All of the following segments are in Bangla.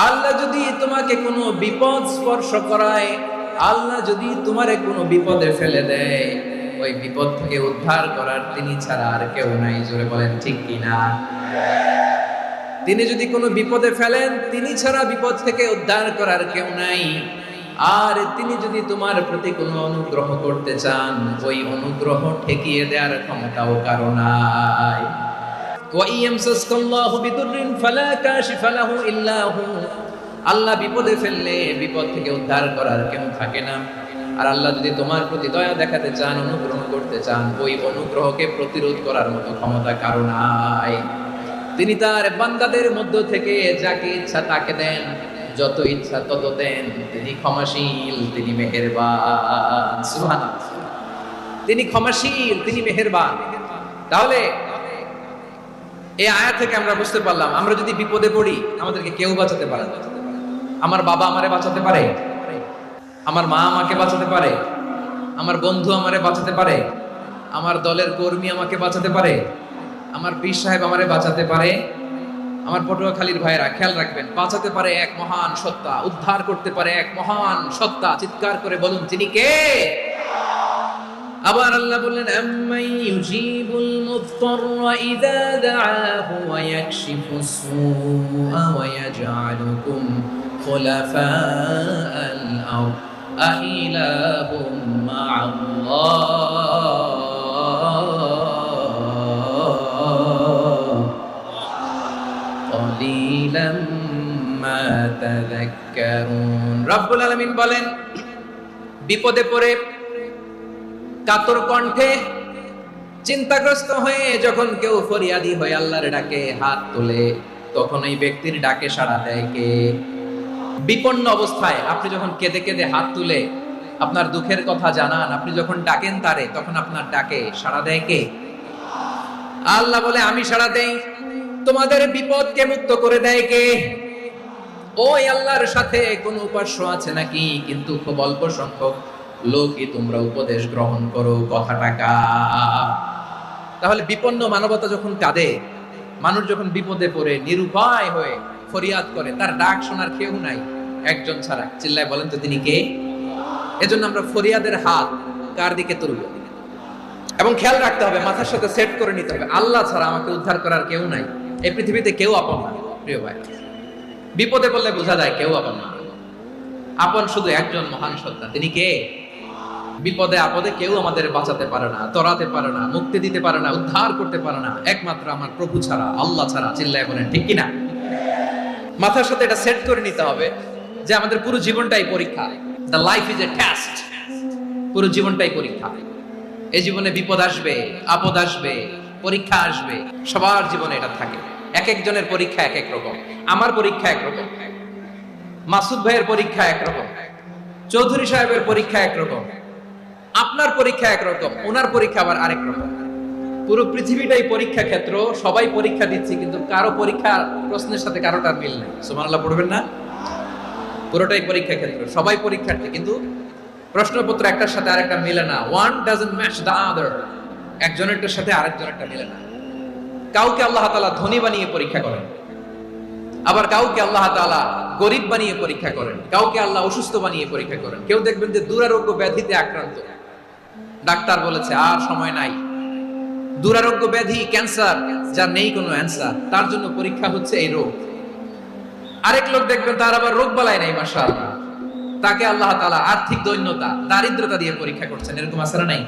আল্লাহ যদি তোমাকে কোনো বিপদ স্পর্শ করায়, আল্লাহ যদি তোমারে কোনো বিপদে ফেলে দেয়, ওই বিপদ থেকে উদ্ধার করার তিনি ছাড়া আর কেউ নাই। জোরে বলেন ঠিক কিনা? তিনি যদি কোনো বিপদে ফেলেন, তিনি ছাড়া বিপদ থেকে উদ্ধার করার কেউ নাই। আর তিনি যদি তোমার প্রতি কোনো অনুগ্রহ করতে চান, ওই অনুগ্রহ ঠেকিয়ে দেওয়ার ক্ষমতাও কারো নাই। আল্লাহ বিপদে ফেললে বিপদ থেকে উদ্ধার করার কেউ থাকে না। আর আল্লাহ যদি তোমার প্রতি দয়া দেখাতে চান, অনুগ্রহ করতে চান, ওই অনুগ্রহকে প্রতিরোধ করার মতো ক্ষমতা কারো নাই। তিনি তার বান্দাদের মধ্য থেকে যাকে ইচ্ছা তাকে দেন, যত ইচ্ছা তত দেন। তিনি ক্ষমাশীল, তিনি মেহেরবান। সুবহানাল্লাহ। তিনি ক্ষমাশীল, তিনি মেহেরবান। তাহলে এই আয়াত থেকে আমরা বুঝতে পারলাম, আমরা যদি বিপদে পড়ি আমাদেরকে কেউ বাঁচাতে পারে না। আমার বাবা আমারে বাঁচাতে পারে, আমার মা আমাকে বাঁচাতে পারে, আমার বন্ধু আমারে বাঁচাতে পারে, আমার দলের কর্মী আমাকে বাঁচাতে পারে, আমার পীর সাহেব আমারে বাঁচাতে পারে। আমার পটুয়াখালীর ভাইরা খেয়াল রাখবেন, বাঁচাতে পারে এক মহান সত্তা, উদ্ধার করতে পারে এক মহান সত্তা। চিৎকার করে বলুন, তিনি কে? আবার আল্লাহ বললেন, আম্মাই ইউজিবুল মুযতাররা ইযা দাআহু ওয়া ইয়াকশিফুস সুআ ওয়া ইয়াজআলুকুম খুলাফাআল আরদ আইলাহুম মা'আল্লাহ ক্বালিলাম মা তাযাক্কারুন। রব্বুল আলামিন বলেন, বিপদে পড়ে কাতর কণ্ঠে চিন্তাগ্রস্ত হয়ে যখন কেউ ফরিয়াদি হয়ে আল্লাহর ডাকে হাত তোলে, তখন এই ব্যক্তির ডাকে সাড়া দেয় কে? বিপন্ন অবস্থায় আপনি যখন কেঁদে কেঁদে হাত তুলে আপনার দুঃখের কথা জানান, আপনি যখন ডাকেন তারে, তখন আপনার ডাকে সাড়া দেয় কে? আল্লাহ বলে, আমি সাড়া দেই। তোমাদের বিপদকে মুক্ত করে দেয় কে? ওই আল্লাহর সাথে কোন উপাস্য আছে নাকি? কিন্তু খুব অল্প সংখ্যক লোকই তোমরা উপদেশ গ্রহণ করো। কথাটা কার? তাহলে বিপন্ন মানবতা যখন কাঁদে, মানুষ যখন বিপদে পড়ে নিরুপায় হয়ে ফরিয়াদ করে, তার ডাক শোনার কেউ নাই একজন ছাড়া। চিল্লায় বলেন তো, তিনি কে? এজন্য আমরা ফরিয়াদের হাত কার দিকে তুলব? এবং খেয়াল রাখতে হবে, মাথার সাথে সেট করে নিতে হবে, আল্লাহ ছাড়া আমাকে উদ্ধার করার কেউ নাই। এই পৃথিবীতে কেউ আপন না। প্রিয় ভাই, বিপদে পড়লে বোঝা যায় কেউ আপন না। আপন শুধু একজন মহান সত্তা। তিনি কে? বিপদে আপদে কেউ আমাদের বাঁচাতে পারে না, তরাতে পারে না, মুক্তি দিতে পারে না, উদ্ধার করতে পারে না, একমাত্র আমার প্রভু ছাড়া, আল্লাহ ছাড়া। চিল্লায় বলেন ঠিক কিনা? মাথার সাথে এটা সেট করে নিতে হবে যে আমাদের পুরো জীবনটাই পরীক্ষা। The life is a test. পুরো জীবনটাই পরীক্ষা। এই জীবনে বিপদ আসবে, আপদ আসবে, পরীক্ষা আসবে, সবার জীবনে এটা থাকে। এক একজনের পরীক্ষা এক এক রকম। আমার পরীক্ষা একরকম, মাসুদ ভাইয়ের পরীক্ষা একরকম, চৌধুরী সাহেবের পরীক্ষা একরকম, আপনার পরীক্ষা একরকম, ওনার পরীক্ষা আবার আরেক রকম। পুরো পৃথিবীটাই পরীক্ষা ক্ষেত্র। সবাই পরীক্ষা দিচ্ছে, কিন্তু কারো পরীক্ষার প্রশ্নের সাথে কারোটার মিল নেই। সুবহানাল্লাহ পড়বেন না? পুরোটাই পরীক্ষা ক্ষেত্র, সবাই পরীক্ষার্থী, কিন্তু প্রশ্নপত্র একটার সাথে আরেকটা মিলে না। One doesn't match the other. একজনেরটার সাথে আরেকজনেরটা মিলে না। কাউকে আল্লাহ তাআলা ধনী বানিয়ে পরীক্ষা করেন, আবার কাউকে আল্লাহ তাআলা গরিব বানিয়ে পরীক্ষা করেন, কাউকে আল্লাহ অসুস্থ বানিয়ে পরীক্ষা করেন। কেউ দেখবেন যে দুরারোগ্য ব্যাধিতে আক্রান্ত, ডাক্তার বলেছে আর সময় নাই। দুরারোগ্য ব্যাধি, ক্যান্সার, যার নেই কোনো অ্যান্সার, তার জন্য পরীক্ষা হচ্ছে এই রোগ। আরেক লোক দেখবেন তার আবার রোগ বালাই নাই, মাশাআল্লাহ, তাকে আল্লাহ তাআলা আর্থিক দৈন্যতা, দারিদ্রতা দিয়ে পরীক্ষা করছেন। এরকম আছে না নাই?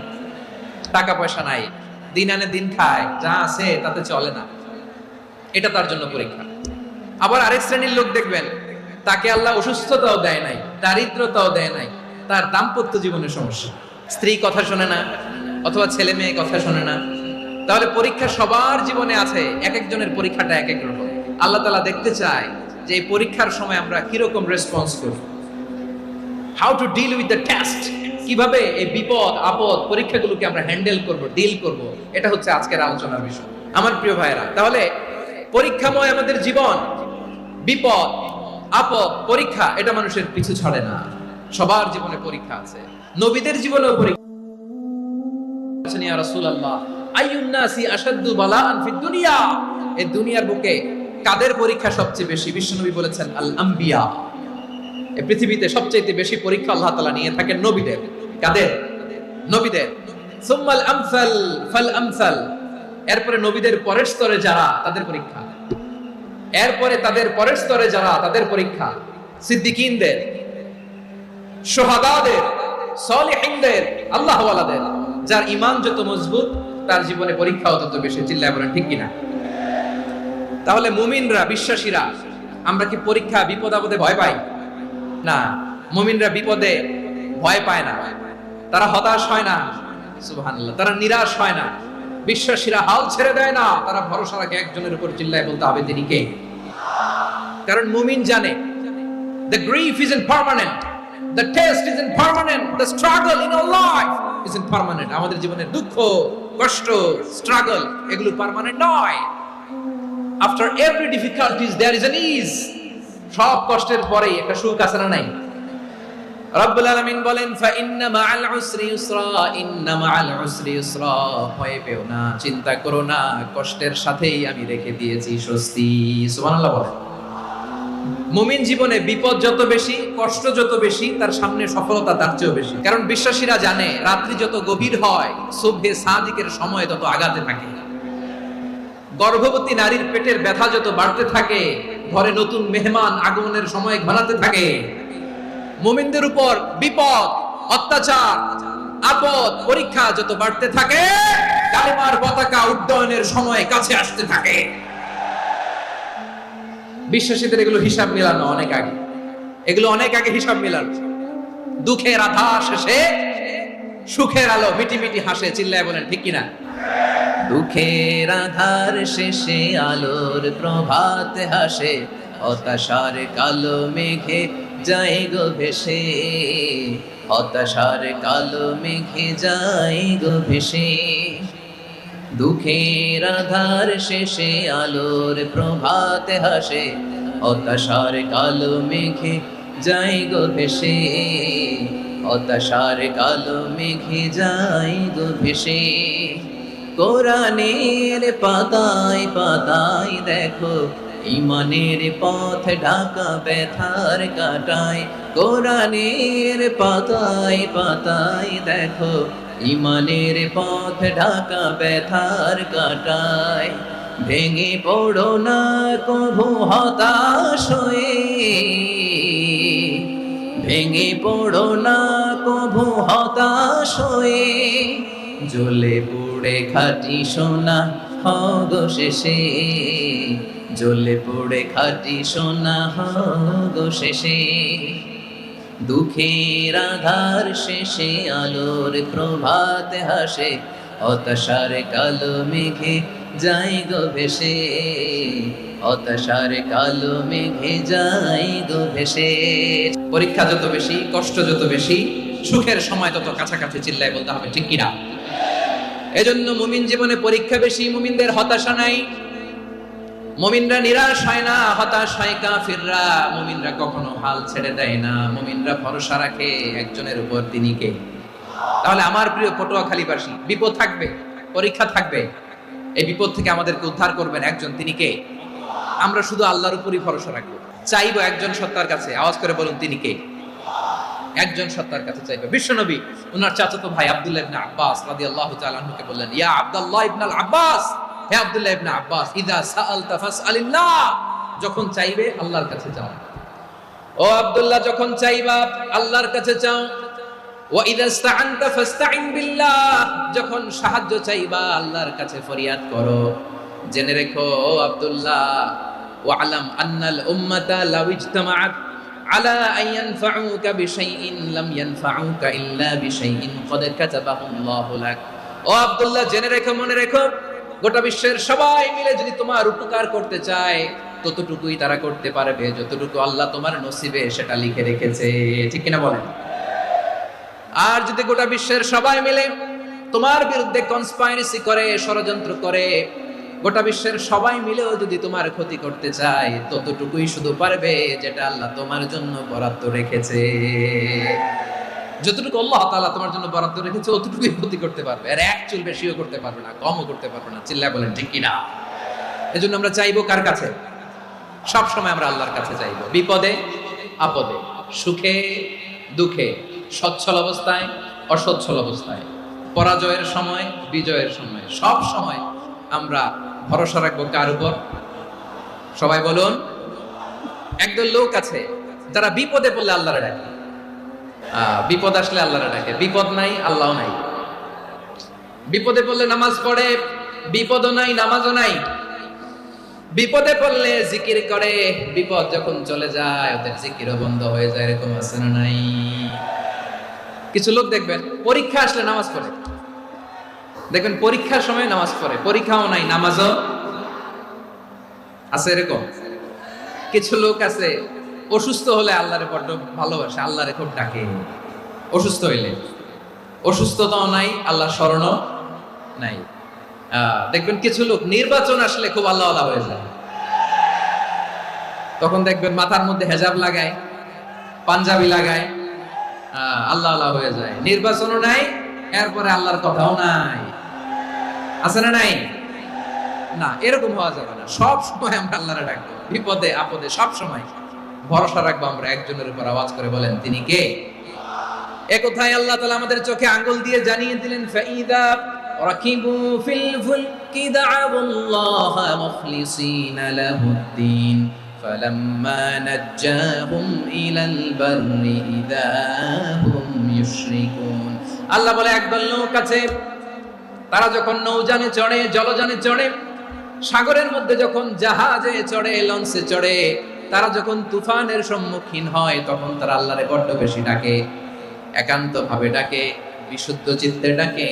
টাকা পয়সা নাই, দিন আনে দিন খায়, যা আছে তাতে চলে না, এটা তার জন্য পরীক্ষা। আবার আরেক শ্রেণীর লোক দেখবেন তাকে আল্লাহ অসুস্থতাও দেয় নাই, দারিদ্রতাও দেয় নাই, তার দাম্পত্য জীবনের সমস্যা, স্ত্রী কথা শোনে না অথবা ছেলে মেয়ে কথা শোনে না। তাহলে পরীক্ষা সবার জীবনে আছে, এক একজনের পরীক্ষাটা এক এক রকম। আল্লাহ তাআলা দেখতে চায় যে এই পরীক্ষার সময় আমরা কিরকম রেসপন্স করি, how to deal with the test. কিভাবে এই বিপদ আপদ পরীক্ষাগুলোকে আমরা হ্যান্ডেল করব, ডিল করব, এটা হচ্ছে আজকের আলোচনার বিষয় আমার প্রিয় ভাইয়েরা। তাহলে পরীক্ষাময় আমাদের জীবন, বিপদ আপদ পরীক্ষা, এটা মানুষের পিছু ছাড়ে না। সবার জীবনে পরীক্ষা আছে, নবীদের জীবনেও পরীক্ষা। ইয়া রাসূলুল্লাহ, আইয়ুন নাসি আশাদ্দু বালাআন ফিদ দুনিয়া। এই দুনিয়ার বুকে কাদের পরীক্ষা সবচেয়ে বেশি? বিশ্বনবী বলেছেন আল আম্বিয়া। এই পৃথিবীতে সবচেয়ে বেশি পরীক্ষা আল্লাহ তাআলা নিয়ে থাকেন নবীদের। কাদের? নবীদের। সুম্মাল আমসাল ফাল আমসাল, এরপরে নবীদের পরের স্তরে যারা তাদের পরীক্ষা, এরপরে তাদের পরের স্তরে যারা তাদের পরীক্ষা, সিদ্দিকীনদের, শুহাদাদের, সলিহিনদের, আল্লাহওয়ালাদের। যার ঈমান যত মজবুত তার জীবনে পরীক্ষাও তত বেশি। চিল্লায় বলেন ঠিক কিনা? তাহলে মুমিনরা, বিশ্বাসীরা, আমরা কি পরীক্ষা বিপদ আপদে ভয় পাই? না, মুমিনরা বিপদে ভয় পায় না, তারা হতাশ হয় না, সুবহানাল্লাহ, তারা নিরাশ হয় না। বিশ্বাসীরা হাল ছেড়ে দেয় না, তারা ভরসা রাখে একজনের উপর। চিল্লায় বলতে হবে তিনি কে? কারণ মুমিন জানে the grief isn't permanent, the test isn't permanent, the struggle in our life isn't permanent. আমাদের জীবনের দুঃখ, কষ্ট, স্ট্রাগল এগুলো পার্মানেন্ট নয়। After every difficulties there is an ease. সব কষ্টের পরেই একটা সুখ আছে না নাই? রব্বুল আলামিন বলেন ফা ইন্না মাআল উসরি ইউসরা, ইন্না মাআল উসরি ইউসরা। ভয় পেও না, চিন্তা করো না, কষ্টের সাথেই আমি রেখে দিয়েছি স্বস্তি। সুবহানাল্লাহ বলেন। মুমিন জীবনে বিপদ যত বেশি, কষ্ট যত বেশি, তার সামনে সফলতা তার চেয়েও বেশি। কারণ বিশ্বাসীরা জানে রাত্রি যত গভীর হয়, সুবহে সাদিকের সময় তত আগাতে থাকে। গর্ভবতী নারীর পেটের ব্যথা যত বাড়তে থাকে, ঘরে নতুন মেহমান আগমনের সময় ঘনাতে থাকে। মুমিনদের উপর বিপদ, অত্যাচার, আপদ, পরীক্ষা যত বাড়তে থাকে, কালিমার পতাকা উড্ডয়নের সময় কাছে আসতে থাকে। বিশ্বাসীদের এগুলো হিসাব মিলানো অনেক আগে, এগুলো অনেক আগে হিসাব মিলানো। দুঃখের আধার শেষে সুখের আলো মিটি মিটি হাসে। চিল্লায় বলেন ঠিক কিনা? দুঃখের আধার শেষে আলোর প্রভাত হাসে, হতাশার কালো মেঘে যায় গো ভেসে, হতাশার কালো মেঘে যায় গো ভেসে। দুঃখের আধার শেষে আলোর প্রভাত হাসে, হতাশার কালো মেঘে যায় গো ভেসে, হতাশার কালো মেঘে যায় গো ভেসে। কোরআনের পাতায় পাতায় দেখো ঈমানের পথ ঢাকা ব্যথার কাটায়। কোরআনের পাতায় পাতায় দেখো ঈমানের পথ ঢাকা ব্যথার কাটায়। ভেঙে পড়ো না কভু হতাশ হয়ে, ভেঙে পড়ো না কভু হতাশ হয়ে। জ্বলে পুড়ে খাঁটি সোনা হগো শেষে, জ্বলে পুড়ে খাঁটি সোনা হগো শেষে। দুঃখের আধার শেষে আলোর প্রভাত হাসে, হতাশার কালো মেঘে যায় গো ভেসে, হতাশার কালো মেঘে যায় গো ভেসে। পরীক্ষা যত বেশি, কষ্ট যত বেশি, সুখের সময় তত কাছাকাছি। চিল্লায় বলতে হবে ঠিক কিনা? এজন্য মুমিন জীবনে পরীক্ষা বেশি, মুমিনদের হতাশা নাই। মুমিনরা নিরাশ হয় না, হতাশ হয় কাফিররা। মুমিনরা কখনো হাল ছেড়ে দেয় না, মুমিনরা ভরসা রাখে একজনের উপর, তিনি কে? তাহলে আমার প্রিয় পটুয়াখালীবাসী, বিপদ থাকবে, পরীক্ষা থাকবে, এই বিপদ থেকে আমাদেরকে উদ্ধার করবেন একজন, তিনি কে? আমরা শুধু আল্লাহর উপরই ভরসা রাখবো, চাইবো একজন সত্তার কাছে। আওয়াজ করে বলুন তিনি কে? একজন সত্তার কাছে চাইবে। বিশ্বনবী ওনার চাচাতো ভাই আব্দুল্লাহ ইবনে আব্বাস রাদিয়াল্লাহু তাআলা আনহুকে বললেন, ইয়া আব্দুল্লাহ ইবনে আব্বাস, হে আব্দুল্লাহ ইবনে আব্বাস, ইযা সাআলতা ফাসআলিল্লাহ, যখন চাইবে আল্লাহর কাছে চাও। ও আব্দুল্লাহ, যখন চাইবা আল্লাহর কাছে চাও। ওয়া ইযা ইসতাআনতা ফাসতাইন বিল্লাহ, যখন সাহায্য চাইবা আল্লাহর কাছে ফরিয়াদ করো। জেনে রেখো ও আব্দুল্লাহ, ওয়া'লাম আন্নাল উম্মাতা লাউ ইজতামাআত আলা আন ইয়ানফাউকা বিশাইইন লাম ইয়ানফাউকা ইল্লা বিশাইইন ক্বাদ কাতাবাহু আল্লাহু লাক। ও আব্দুল্লাহ, জেনে রেখো, মনে রেখো, গোটা বিশ্বের সবাই মিলে যদি তোমার উপকার করতে চায় ততটুকুই তারা করতে পারবে যতটুকু আল্লাহ তোমার নসিবে সেটা লিখে রেখেছে। ঠিক কিনা বলেন? আর যদি গোটা বিশ্বের সবাই মিলে তোমার বিরুদ্ধে কনস্পাইরেসি করে, ষড়যন্ত্র করে, গোটা বিশ্বের সবাই মিলেও যদি তোমার ক্ষতি করতে চায় ততটুকুই শুধু পারবে যেটা আল্লাহ তোমার জন্য বরাদ্দ রেখেছে। যতটুকু আল্লাহ তাআলা তোমার জন্য বরাদ্দ রেখেছে অতটুকুই ক্ষতি করতে পারবে, আর এক চুল বেশিও করতে পারবে না, কমও করতে পারবে না। চিল্লায় বলেন ঠিক কিনা? এজন্য আমরা চাইবো কার কাছে? সব সময় আমরা আল্লাহর কাছে চাইবো, বিপদে আপদে, সুখে দুঃখে, সচ্ছল অবস্থায় অসচ্ছল অবস্থায়, পরাজয়ের সময় বিজয়ের সময়, সব সময় আমরা ভরসা রাখবো কার উপর? সবাই বলুন। একদল লোক আছে যারা বিপদে পড়লে আল্লাহরে ডাকে, বিপদ আসলে আল্লাহরে ডাকে, বিপদ নাই আল্লাহ নাই। বিপদে পড়লে নামাজ পড়ে, বিপদও নাই নামাজও নাই। বিপদে পড়লে জিকির করে, বিপদ যখন চলে যায় ওদের জিকিরও বন্ধ হয়ে যায়। এরকম আছে না নাই? কিছু লোক দেখবেন পরীক্ষা আসলে নামাজ পড়ে, দেখবেন পরীক্ষার সময় নামাজ পড়ে, পরীক্ষাও নাই নামাজও আছে। এরকম কিছু লোক আছে অসুস্থ হলে আল্লাহরে বড্ড ভালোবাসে, আল্লাহরে খুব ডাকে। অসুস্থ হইলে অসুস্থতাও নাই, আল্লাহর স্মরণও নাই। দেখবেন কিছু লোক নির্বাচন আসলে খুব আল্লাহ আল্লাহ হয়ে যায়, তখন দেখবেন মাথার মধ্যে হেজাব লাগায়, পাঞ্জাবি লাগায়, আল্লাহ আল্লাহ হয়ে যায়। নির্বাচনও নাই, এরপরে আল্লাহর কথাও নাই। আছে না নাই? না, এরকম হওয়া যাবে না। সব সময় আমরা আল্লাহরে ডাকবো, বিপদে আপদে সব সময় ভরসা রাখবো আমরা একজনের উপর। আওয়াজ করে বলেন, তিনি কে? এ কথায় আল্লাহ তাআলা আমাদের চোখে আঙ্গুল দিয়ে জানিয়ে দিলেন, ফাইদা রাকিবু ফিল ফুলকি দা'আবুল্লাহা মুখলিসিনা লাহুদ্দিন ফালাম্মা নাজ্জাহুম ইলাল বাররি ইযা হুম ইউশরিকুন। আল্লাহ বলে একদল লোক আছে, তারা যখন নৌযানে চড়ে, জলযানে চড়ে, সাগরের মধ্যে যখন জাহাজে চড়ে, লঞ্চে চড়ে, তারা যখন তুফানের সম্মুখীন হয় তখন তারা আল্লাহরে বড্ড বেশি ডাকে, একান্ত ভাবে ডাকে, বিশুদ্ধ চিত্তে ডাকে।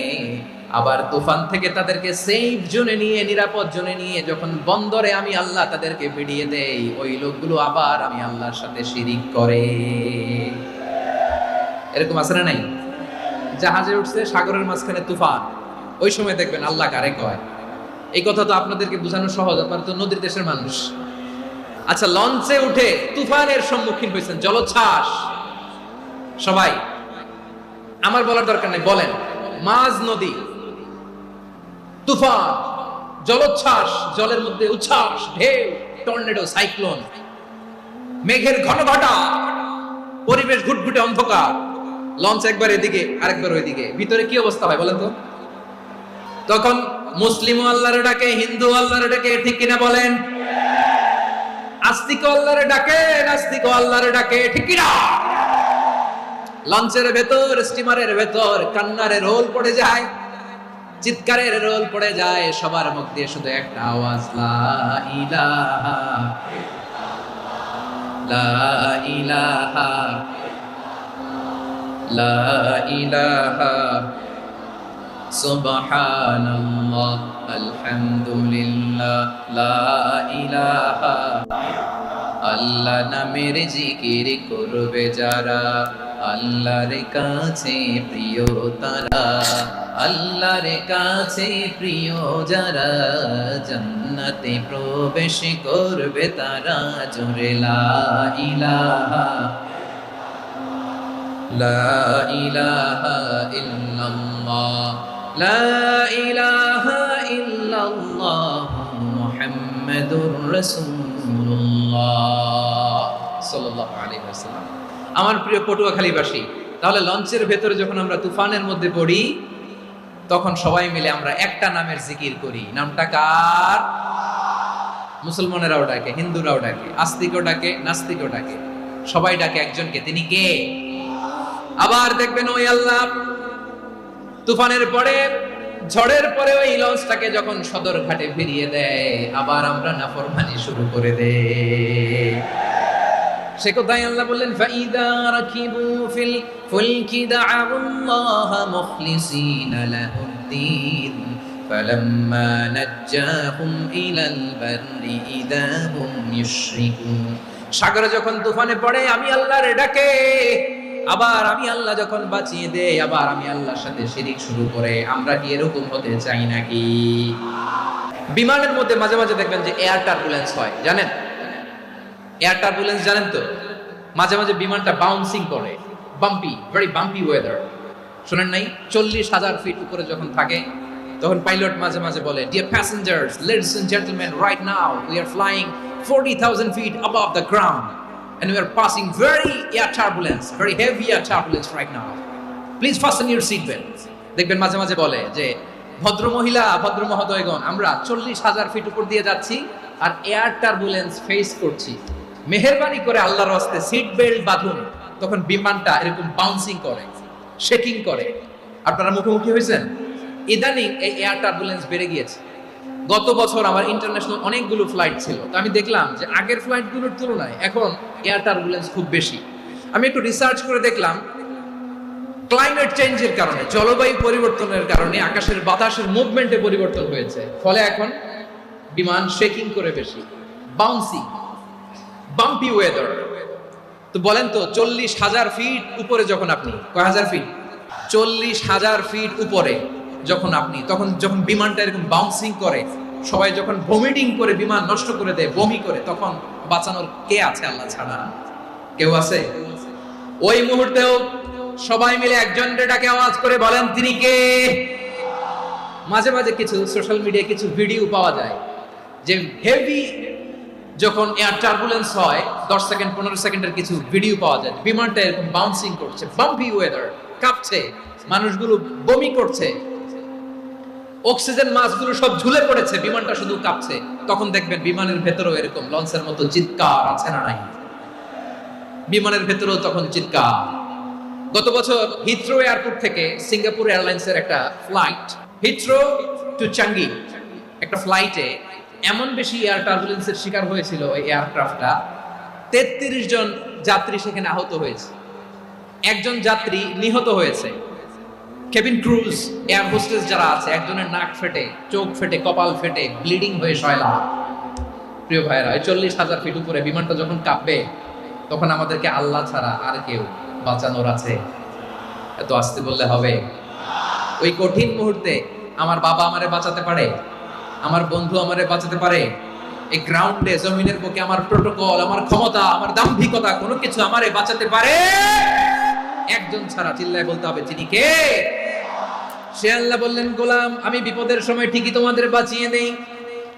আবার তুফান থেকে তাদেরকে সেফ জোনে নিয়ে, নিরাপদ জোনে নিয়ে যখন বন্দরে আমি আল্লাহ তাদেরকে ফিরিয়ে দেই, ওই লোকগুলো আবার আমি আল্লাহর সাথে শিরিক করে। এরকম আছে না নাই? জাহাজে উঠছে, সাগরের মাঝখানে তুফান, ওই সময় দেখবেন আল্লাহ কারে কয়। এই কথা তো আপনাদেরকে বোঝানো সহজ, আপনারা তো নদীর দেশের মানুষ। আচ্ছা, লঞ্চে উঠে তুফানের সম্মুখীন হয়েছেন, জলোচ্ছ্বাস। সবাই, আমার বলার দরকার নেই, বলেন। মাঝ নদী, তুফান, জলোচ্ছ্বাস, জলের মধ্যে উচ্ছ্বাস, ঢেউ, টর্নেডো, সাইক্লোন, মেঘের ঘন ঘটা, পরিবেশ ঘুটঘুটে অন্ধকার, লঞ্চ একবার এদিকে আরেকবার ওইদিকে, ভিতরে কি অবস্থা হয় বলেন তো? তখন মুসলিম আল্লাহর ডাকে, হিন্দু আল্লাহর ডাকে, ঠিক কিনা বলেন? আস্তিক আল্লাহর ডাকে, নাস্তিক আল্লাহর ডাকে, ঠিক কিনা? লঞ্চের ভেতর, স্টিমারের ভেতর কান্নারের রোল পড়ে যায়, চিৎকারের রোল পড়ে যায়, সবার মুখ দিয়ে শুধু একটা আওয়াজ, লা ইলাহা লা ইলাহা লা ইলাহা সুবহানাল্লাহ আলহামদুলিল্লাহ লা ইলাহা। আল্লাহ নামের জিকির করবে যারা, আল্লাহর কাছে প্রিয় তারা, আল্লাহর কাছে প্রিয় যারা, জান্নাতে প্রবেশ করবে তারা। জোরে লা ইলাহা লা ইলাহা ইল্লাল্লাহ লা ইলাহা ইল্লাল্লাহ মুহাম্মাদুর রাসূলুল্লাহ সাল্লাল্লাহু আলাইহি ওয়াসাল্লাম। আমার প্রিয় পটুয়াখালীবাসী, তাহলে লঞ্চের ভেতরে যখন আমরা তুফানের মধ্যে পড়ি, তখন সবাই মিলে আমরা একটা নামের জিকির করি। নামটা কার? মুসলমানেরাও ডাকে, হিন্দুরাও ডাকে, আস্তিকও ডাকে, নাস্তিকও ডাকে, সবাই ডাকে একজনকে, তিনি কে? আবার দেখবেন ওই আল্লাহ তুফানের পরে, ঝড়ের পরে ওই লঞ্চটাকে যখন সদর ঘাটে ফিরিয়ে দেয়, আবার আমরা নাফরমানি শুরু করে দেই। সে কথাই আল্লাহ বললেন, ফাইদা রাকিবু ফিল ফুলকি দা'আবুল্লাহা মুখলিসিনা লাহুদ্দিন ফালাম্মা নাজ্জাহুম ইলাল বাররি ইযা হুম ইউশরিকুন। সাগরে যখন তুফানে পড়ে আমি আল্লাহর ডাকে, আবার আমি আল্লাহ যখন বাঁচিয়ে দেই, আবার আমি আল্লাহর সাথে শিরিক শুরু করে। আমরা কি এরকম হতে চাই নাকি? বিমানের মধ্যে মাঝে মাঝে দেখবেন যে এয়ার টার্বুলেন্স হয়, জানেন? এয়ার টার্বুলেন্স জানেন তো? মাঝে মাঝে বিমানটা বাউন্সিং করে, বাম্পি, ভেরি বাম্পি ওয়েদার। শুনেন নাই? 40,000 ফিট উপরে যখন থাকে, তখন পাইলট মাঝে মাঝে বলে, dear passengers, ladies and gentleman, right now we are flying 40,000 feet above the ground, and we are passing very heavy air turbulence right now. Please fasten your seat belts. দেখবেন মাঝে মাঝে বলে যে ভদ্র মহিলা, ভদ্র মহোদয়গণ, আমরা 40,000 ফিট উপর দিয়ে যাচ্ছি আর এয়ার টার্বুলেন্স ফেস করছি, মেহেরবানি করে আল্লাহর রাস্তে সিট বেল্ট বাঁধুন। তখন বিমানটা এরকম বাউন্সিং করে, শেকিং করে। আপনারা মুখোমুখি হয়েছেন? ইদানিং এই এয়ার টার্বুলেন্স বেড়ে গিয়েছে। গত বছর আমার ইন্টারন্যাশনাল অনেকগুলো ফ্লাইট ছিল, তো আমি দেখলাম যে আগের ফ্লাইটগুলোর তুলনায় এখন এয়ার টার্বুলেন্স খুব বেশি। আমি একটু রিসার্চ করে দেখলাম, ক্লাইমেট চেঞ্জের কারণে, জলবায়ু পরিবর্তনের কারণে আকাশের বাতাসের মুভমেন্টে পরিবর্তন হয়েছে, ফলে এখন বিমান শেকিং করে বেশি, বাউন্সিং, বাম্পি ওয়েদার। তো বলেন তো 40,000 ফিট উপরে যখন আপনি, কয় হাজার ফিট, 40,000 ফিট উপরে যখন আপনি, তখন যখন বিমানটা এরকম বাউন্সিং করে, সবাই যখন ভমিটিং করে বিমান নষ্ট করে দেয়, বমি করে, তখন বাঁচানোর কে আছে আল্লাহ ছাড়া? কেউ আছে? ওই মুহূর্তেও সবাই মিলে একজনকে ডাকে আওয়াজ করে বলেন, তিনি কে? মাঝে মাঝে কিছু সোশ্যাল মিডিয়ায় কিছু ভিডিও পাওয়া যায় যে হেভি যখন এয়ার টার্বুলেন্স হয় 10 সেকেন্ড 15 সেকেন্ডের কিছু ভিডিও পাওয়া যায়, বিমানটা এরকম বাউন্সিং করছে, বাম্পি ওয়েদার, কাঁপছে, মানুষগুলো বমি করছে, অক্সিজেন মাস্কগুলো সব ঝুলে পড়েছে, বিমানটা শুধু কাঁপছে। তখন দেখবেন বিমানের ভেতরেও এরকম লঞ্চের মতো চিৎকার আছে না নাই? বিমানের ভেতরেও তখন চিৎকার। গত বছর হিথ্রো এয়ারপোর্ট থেকে সিঙ্গাপুর এয়ারলাইন্সের একটা ফ্লাইট, হিথ্রো টু চাঙ্গি, একটা ফ্লাইটে এমন বেশি এয়ার টার্বুলেন্সের শিকার হয়েছিল এই এয়ারক্রাফটটা, 33 জন যাত্রী সেখানে আহত হয়েছে, একজন যাত্রী নিহত হয়েছে। কেবিন ক্রুজ, এয়ার হোস্টেস যারা আছে, একজনের নাক ফেটে, চোখ ফেটে, কপাল ফেটে, ব্লিডিং হয়ে শয়লা। প্রিয় ভাইরা, 40,000 ফিট উপরে বিমানটা যখন কাঁপবে, তখন আমাদেরকে আল্লাহ ছাড়া আর কেউ বাঁচানোর আছে? এত আসতে বললে হবে? ওই কঠিন মুহূর্তে আমার বাবা আমারে বাঁচাতে পারে, আমার বন্ধু আমারে বাঁচাতে পারে। এই গ্রাউন্ডে, জমিনের বুকে আমার প্রোটোকল, আমার ক্ষমতা, আমার দাম্ভিকতা, কোনো কিছু আমারে বাঁচাতে পারে একজন ছাড়া। চিল্লায় বলতে হবে, তিনি কে? সে আল্লাহ বললেন, গোলাম, আমি বিপদের সময় ঠিকই তোমাদের বাঁচিয়ে দেই।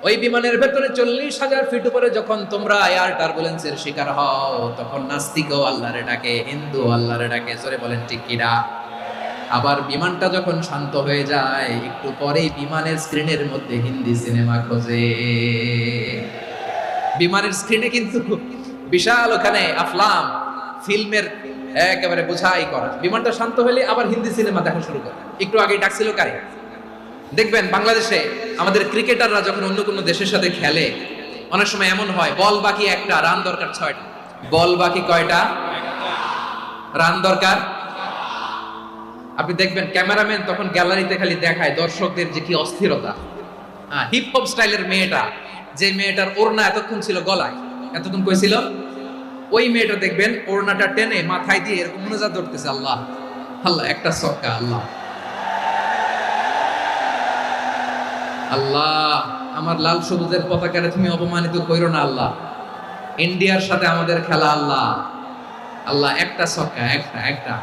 ওই বিমানের ভেতরে 40,000 ফিট উপরে যখন তোমরা এয়ার টার্বুলেন্সের শিকার হও, তখন নাস্তিকও আল্লাহরে ডাকে, হিন্দু আল্লাহরে ডাকে। জোরে বলেন ঠিক কিনা? আবার বিমানটা যখন শান্ত হয়ে যায়, একটু পরেই বিমানের স্ক্রিনের মধ্যে হিন্দি সিনেমা খোঁজে। বিমানের স্ক্রিনে কিন্তু বিশাল ওখানে আফলাম, ফিল্মের একেবারে বোঝাই করা। বিমানটা শান্ত হলে আবার হিন্দি সিনেমা দেখা শুরু করে। একটু আগে ডাকছিল কারে? দেখবেন বাংলাদেশে আমাদের ক্রিকেটাররা যখন অন্য কোনো দেশের সাথে খেলে, অনেক সময় এমন হয়, বল বাকি একটা, রান দরকার 6টা। বল বাকি কয়টা? রান দরকার। আপনি দেখবেন ক্যামেরাম্যান তখন গ্যালারিতে খালি দেখায় দর্শকদের যে কি অস্থিরতা। হিপ হপ স্টাইলের মেয়েটা, যে মেয়েটার ওড়না এতক্ষণ ছিল গলায়, এতক্ষণ কই ছিল, ওই মেয়েটা দেখবেন ওড়নাটা টেনে মাথায় দিয়ে এরকম মুনাজাত ধরতেছে, আল্লাহ আল্লাহ, একটা সক্কা, আল্লাহ আল্লাহ, আমার লাল সবুজের পতাকারে তুমি অপমানিত কইরো না আল্লাহ, ইন্ডিয়ার সাথে আমাদের খেলা, আল্লাহ আল্লাহ, একটা সক্কা, একটা।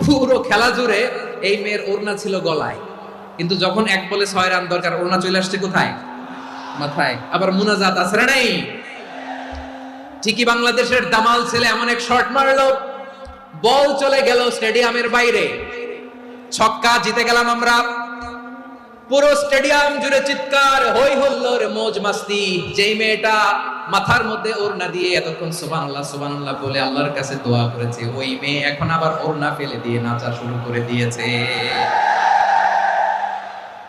পুরো খেলা জুড়ে এই মেয়ের ওড়না ছিল গলায়, কিন্তু যখন 1 বলে 6 রান দরকার, ওড়না চলে আসছে কোথায়? মাথায়। আবার মুনাজাত আছে না নাই? ঠিকই বাংলাদেশের দামাল ছেলে এমন এক শট মারলো, বল চলে গেল স্টেডিয়ামের বাইরে, ছক্কা, জিতে গেলাম আমরা। পুরো স্টেডিয়াম জুড়ে চিৎকার, হই হুল্লোড়, মৌজ মাস্তি। যেই মেয়েটা মাথার মধ্যে ওড়না দিয়ে এতক্ষণ সুবহানাল্লাহ সুবহানাল্লাহ বলে আল্লাহর কাছে দোয়া করেছে, ওই মেয়ে এখন আবার ওড়না ফেলে দিয়ে নাচা শুরু করে দিয়েছে।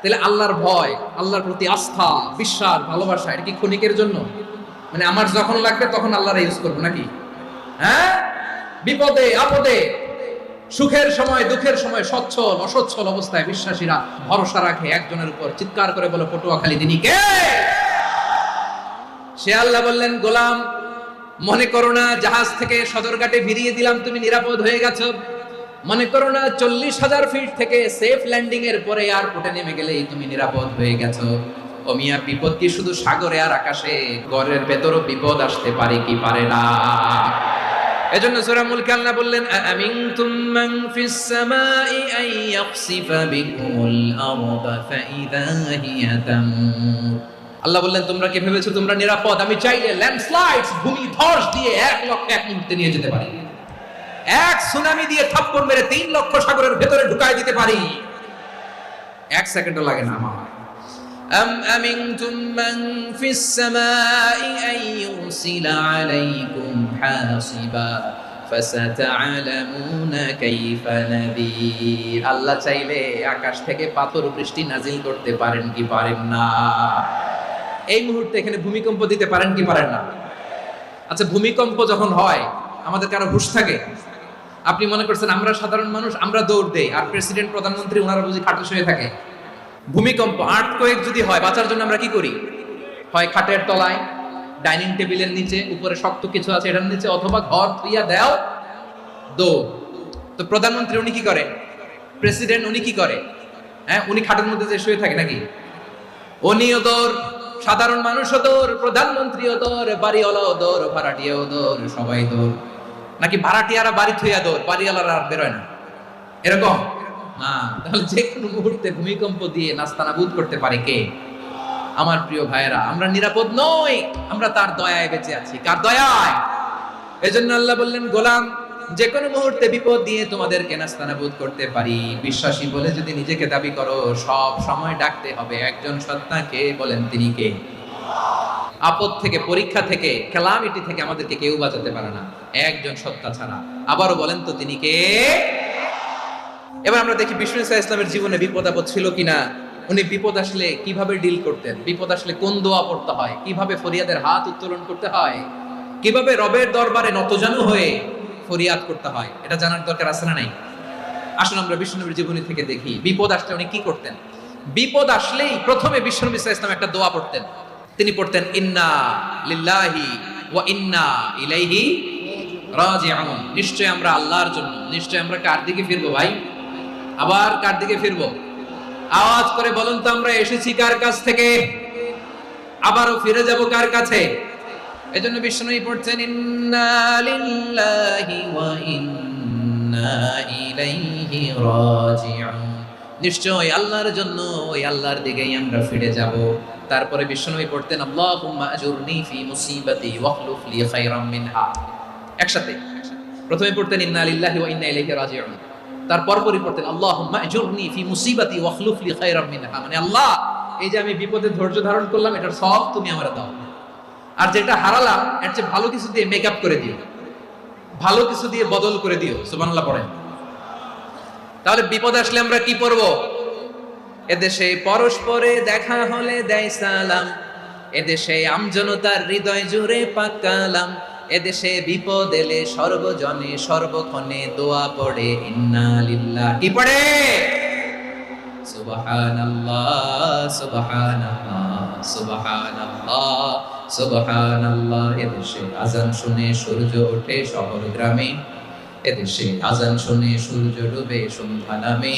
তাহলে আল্লাহর ভয়, আল্লাহর প্রতি আস্থা, বিশ্বাস, ভালোবাসা, এটা কি ক্ষণিকের জন্য? মানে আমার যখন লাগবে তখন আল্লাহর ইউজ করবো নাকি? হ্যাঁ, বিপদে আপদে, সুখের সময় দুঃখের সময়, সচ্ছল অসচ্ছল অবস্থায় বিশ্বাসীরা ভরসা রাখে একজনের উপর। চিৎকার করে বলো, পটুয়াখালী তিনি কে? সে আল্লাহ বললেন, গোলাম, মনে করো না জাহাজ থেকে সদরঘাটে ভিড়িয়ে দিলাম, তুমি নিরাপদ হয়ে গেছো। মনে করো না 40,000 ফিট থেকে সেফ ল্যান্ডিং এর পরে এয়ারপোর্টে নেমে গেলেই তুমি নিরাপদ হয়ে গেছো। ও মিয়া, বিপদ কি শুধু সাগরে আর আকাশে? ঘরের ভেতরও বিপদ আসতে পারে কি পারে না? এজন্য সূরা মুলকে আল্লাহ বললেন, আমিনতুম মান ফিস সামাই আন ইয়াখসিফা বিকুমুল আরদা ফাইযা হিয়া তামুর। আল্লাহ বললেন, তোমরা কি ভেবেছো তোমরা নিরাপদ? আমি চাইলে ল্যান্ডস্লাইডস, ভূমি ধস দিয়ে 1,00,000 এক মুহূর্তে নিয়ে যেতে পারি। এক সুনামি দিয়ে থাপ্পড় মেরে 3 লক্ষ সাগরের ভেতরে ঢুকাই দিতে পারি। 1 সেকেন্ডও লাগে না আমার। أم أمنتم من في السماء أن يرسل عليكم حاصبا فستعلمون كيف نذير। আল্লাহ চাইলে আকাশ থেকে পাথর বৃষ্টি নাজিল করতে পারেন কি পারেন না? এই মুহূর্তে এখানে ভূমিকম্প দিতে পারেন কি পারেন না? আচ্ছা, ভূমিকম্প যখন হয় আমাদের কারো হুঁশ থাকে? আপনি মনে করছেন আমরা সাধারণ মানুষ, আমরা দৌড় দেই, আর প্রেসিডেন্ট প্রধানমন্ত্রী ওনারা বুঝি খাটে শুয়ে থাকে? ভূমিকম্প, আর্থকোয়েক যদি হয়, বাঁচার জন্য আমরা কি করি? হয় খাটের তলায়, ডাইনিং টেবিলের নিচে, উপরে শক্ত কিছু আছে এটার নিচে, অথবা ঘর থুইয়া দাও দৌড়। তো প্রধানমন্ত্রী উনি কি করে? প্রেসিডেন্ট উনি কি করে? হ্যাঁ, উনি খাটের মধ্যে যে শুয়ে থাকে নাকি? উনিও দৌড়, সাধারণ মানুষও দৌড়, প্রধানমন্ত্রীও দৌড়, বাড়িওয়ালাও দৌড়, ভাড়াটিয়াও দৌড়, সবাই দৌড়। নাকি ভাড়াটিয়ারা বাড়ি থুইয়া দৌড়, বাড়িওয়ালারা আর বেরোয় না? এরকম না। তাহলে যে কোনো মুহূর্তে ভূমিকম্প দিয়ে নাস্তানাবুদ করতে পারে কে? আমার প্রিয় ভাইয়েরা, আমরা নিরাপদ নই, আমরা তার দয়ায় বেঁচে আছি। কার দয়ায়? এজন্য আল্লাহ বললেন, গোলাম, যে কোনো মুহূর্তে বিপদ দিয়ে তোমাদেরকে নাস্তানাবুদ করতে পারি। বিশ্বাসী বলে যদি নিজেকে দাবি করো, সব সময় ডাকতে হবে একজন সত্তাকে। বলেন তিনি কে? আপদ থেকে, পরীক্ষা থেকে, ক্যালামিটি থেকে আমাদেরকে কেউ বাঁচাতে পারে না একজন সত্তা ছাড়া। আবারও বলেন তো তিনি কে? এবার আমরা দেখি বিষ্ণু ইসা ইসলামের জীবনে বিপদ আপদ ছিল কিনা, উনি বিপদ আসলে কিভাবে ডিল করতেন, বিপদ আসলে কোন দোয়া পড়তে হয়, কিভাবে ফরিয়াদের হাত উত্তোলন করতে হয়, কিভাবে রবের দরবারে নতজানু হয়ে ফরিয়াদ করতে হয়, এটা জানার দরকার আছে না নাই? আসুন আমরা বিষ্ণুনবীর জীবনী থেকে দেখি বিপদ আসলে উনি কি করতেন। বিপদ আসলেই প্রথমে বিষ্ণু ইসা ইসলাম একটা দোয়া পড়তেন। তিনি পড়তেন, ইন্না লিল্লাহি ওয়া ইন্না ইলাইহি রাজিউন। নিশ্চয় আমরা আল্লাহর জন্য, নিশ্চয় আমরা কার দিকে ফিরবো ভাই? আবার কার দিকে ফিরবো? আওয়াজ করে বলুন তো, আমরা এসেছি কার কাছ থেকে, আবারও ফিরে যাব কার কাছে? এজন্য বিষ্ণুই পড়ছেন, ইন্না লিল্লাহি ওয়া ইন্না ইলাইহি রাজিউন। নিশ্চয় আল্লাহর জন্য, ওই আল্লাহর দিকেই আমরা ফিরে যাব। তারপরে বিষ্ণুই পড়তেন, আল্লাহুম্মা আজুরনি ফি মুসিবাতি ওয়াখলুফ লি খায়রাম মিনহা। একসাথে প্রথমে পড়তেন ইন্না লিল্লাহি ওয়া ইন্না ইলাইহি রাজিউন, তারপর পরই পড়তেন আল্লাহুম্মা আজুরনি ফি মুসিবাতি ওয়াখলুফ লি খায়রাম মিনহা। মানে আল্লাহ, এই যে আমি বিপদে ধৈর্য ধারণ করলাম, এটার সব তুমি আমারে দাও, আর যেটা হারালাম এর চেয়ে ভালো কিছু দিয়ে মেকআপ করে দিও, ভালো কিছু দিয়ে বদল করে দিও। সুবহানাল্লাহ পড়েন। তাহলে বিপদ আসলে আমরা কি পড়ব? এদেশে পরস্পরে দেখা হলে দেয় সালাম, এদেশে আমজনতার হৃদয় জুড়ে পাক কালাম, এদেশে বিপদ এলে সর্বজনে সর্বক্ষণে দোয়া পড়ে ইন্না লিল্লাহ। কি পড়ে? সুবহানাল্লাহ সুবহানাল্লাহ সুবহানাল্লাহ সুবহানাল্লাহ। এদেশে আজান শুনে সূর্য ওঠে শহর গ্রামে, এদেশে আজান শুনে সূর্য ডুবে সন্ধ্যা নামে,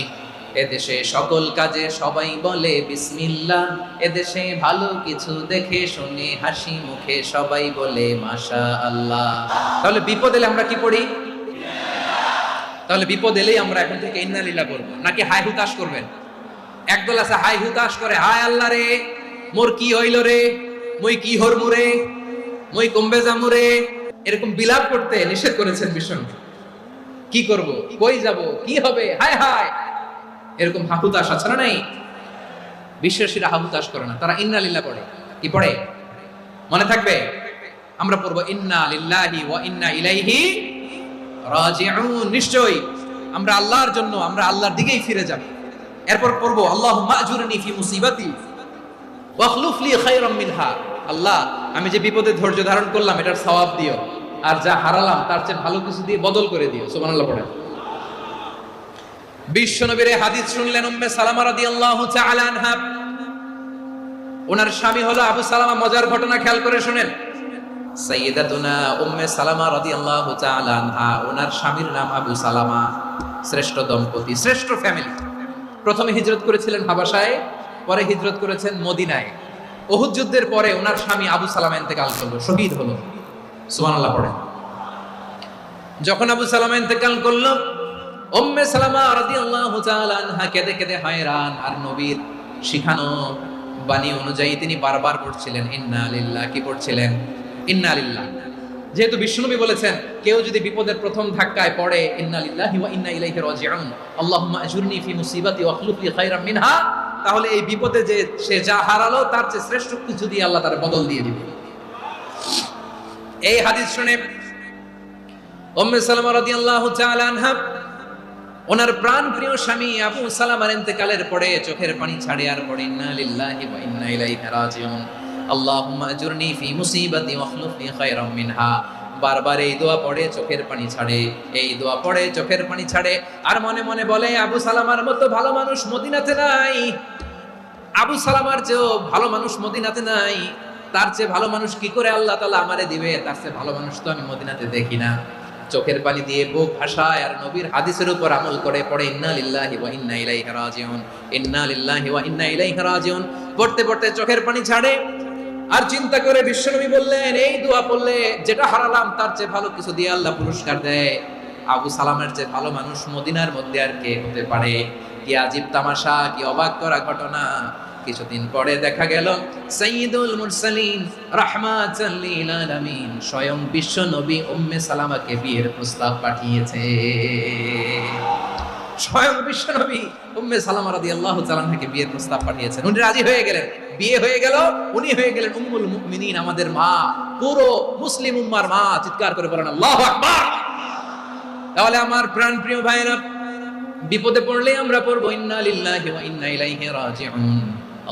এদেশে সকল কাজে সবাই বলে বিসমিল্লাহ, এদেশে ভালো কিছু দেখে শুনে হাসি মুখে সবাই বলে মাশাআল্লাহ। তাহলে বিপদ এলে আমরা কি পড়ি? তাহলে বিপদ এলেই আমরা এখন থেকে ইন্না লিল্লাহ পড়বো, নাকি হাই হুতাশ করবেন? একদল আছে হাই হুতাশ করে, হায় আল্লাহ রে মোর কি হইল রে, মই কি হরমু রে, মই কমবে যামু রে, এরকম বিলাপ করতে নিষেধ করেছেন বিষ্ণু। কি করব, কই যাব, কি হবে, হায় হায়, এরকম হাহুতাশ আছে না নাই? বিশ্বাসীরা হাহুতাশ করে না, তারা ইন্না লিল্লাহ পড়ে। কি পড়ে মনে থাকবে? আমরা পড়বো ইন্না লিল্লাহি ওয়া ইন্না ইলাইহি রাজিউন। নিশ্চয়ই আমরা আল্লাহর জন্য, আমরা আল্লাহর দিকেই ফিরে যাব। এরপর পড়বো আল্লাহুম্মা আজুরনি ফি মুসিবাতি ওয়াখলুফ লি খায়রাম মিনহা। আল্লাহ, আমি যে বিপদে ধৈর্য ধারণ করলাম এটার সওয়াব দিও, আর যা হারালাম তার চেয়ে ভালো কিছু দিয়ে বদল করে দিও। সুবহানাল্লাহ পড়েন। বিশ্বনবীর হাদিস শুনলেন উম্মে সালামা রাদিয়াল্লাহু তাআলা আনহা। ওনার স্বামী হলো আবু সালামা। মজার ঘটনা খেয়াল করে শুনেন। সাইয়্যিদাতুনা উম্মে সালামা রাদিয়াল্লাহু তাআলা আনহা, ওনার স্বামীর নাম আবু সালামা। শ্রেষ্ঠ দম্পতি, শ্রেষ্ঠ ফ্যামিলি। প্রথমে হিজরত করেছিলেন হাবাসায়, পরে হিজরত করেছেন মদিনায়। উহুদ যুদ্ধের পরে ওনার স্বামী আবু সালামা ইন্তেকাল করলো, শহীদ হলো। সুবহানাল্লাহ পড়েন। যখন আবু সালামা ইন্তেকাল করলো, উম্মে সালামা রাদিয়াল্লাহু তাআলা আনহা কেঁদে কেঁদে হয়রান। আর নবীর শিখানো বাণী অনুযায়ী তিনি বারবার পড়ছিলেন ইন্না লিল্লাহ। কি পড়ছিলেন? ইন্না লিল্লাহ। যেহেতু বিশ্বনবী বলেছেন কেউ যদি বিপদের প্রথম ধাক্কায় পড়ে ইন্না লিল্লাহি ওয়া ইন্না ইলাইহি রাজিউন আল্লাহুম্মা আজুরনি ফি মুসিবাতি ওয়া আখলুফ লি খায়রাম মিনহা, তাহলে এই বিপদে যে সে যা হারালো তার চেয়ে শ্রেষ্ঠ কিছু দিয়ে আল্লাহ তার বদল দিয়ে দিবে। এই হাদিস শুনে উম্মে সালামা রাদিয়াল্লাহু তাআলা আনহা ওনার প্রাণ প্রিয় স্বামী আবু সালামার ইন্তেকালের পরে চোখের পানি ছাড়ে আর পড়ে ইন্না লিল্লাহি ওয়া ইন্না ইলাইহি রাজিউন আল্লাহুম্মা আজুরনি ফি মুসিবাতি ওয়া আখলুফ লি খায়রাম মিনহা। বারবার এই দোয়া পড়ে চোখের পানি ছাড়ে, এই দোয়া পড়ে চোখের পানি ছাড়ে, আর মনে মনে বলে আবু সালামার মতো ভালো মানুষ মদিনাতে নাই, আবু সালামার চেয়েও ভালো মানুষ মদিনাতে নাই, তার চেয়ে ভালো মানুষ কি করে আল্লাহ তাআলা আমারে দিবে, তার চেয়ে ভালো মানুষ তো আমি মদিনাতে দেখি না। চোখের পানি দিয়ে বুক ভাসায় আর নবীর হাদিসের উপর আমল করে পড়ে ইন্না লিল্লাহি ওয়া ইন্না ইলাইহি রাজিউন, ইন্না লিল্লাহি ওয়া ইন্না ইলাইহি রাজিউন। পড়তে পড়তে চোখের পানি ছাড়ে আর চিন্তা করে বিশ্বনবী বললেন এই দোয়া পড়লে যেটা হারালাম তার চেয়ে ভালো কিছু দিয়ে আল্লাহ পুরস্কার দেয়। আবু সালামের চেয়ে ভালো মানুষ মদিনার মধ্যে আর কে হতে পারে? কি আজীব তামাশা, কি অবাক করা ঘটনা। কিছুদিন পরে দেখা গেল সাইয়্যিদুল মুরসালিন রাহমাতাল লিল আলামিন স্বয়ং বিশ্ব নবী উম্মে সালামাকে বিয়ের প্রস্তাব পাঠিয়েছে। স্বয়ং বিশ্ব নবী উম্মে সালামা রাদিয়াল্লাহু তাআলা আনহাকে বিয়ের প্রস্তাব পাঠিয়েছেন। উনি রাজি হয়ে গেলেন, বিয়ে হয়ে গেল, উনি হয়ে গেলেন উম্মুল মুমিনিন, আমাদের মা, পুরো মুসলিম উম্মার মা। চিৎকার করে বলেন আল্লাহু আকবার। তাহলে আমার প্রাণ প্রিয় ভাইরা, বিপদে পড়লে আমরা পড়বো ইন্না লিল্লাহি ওয়া ইন্না ইলাইহি রাজিউন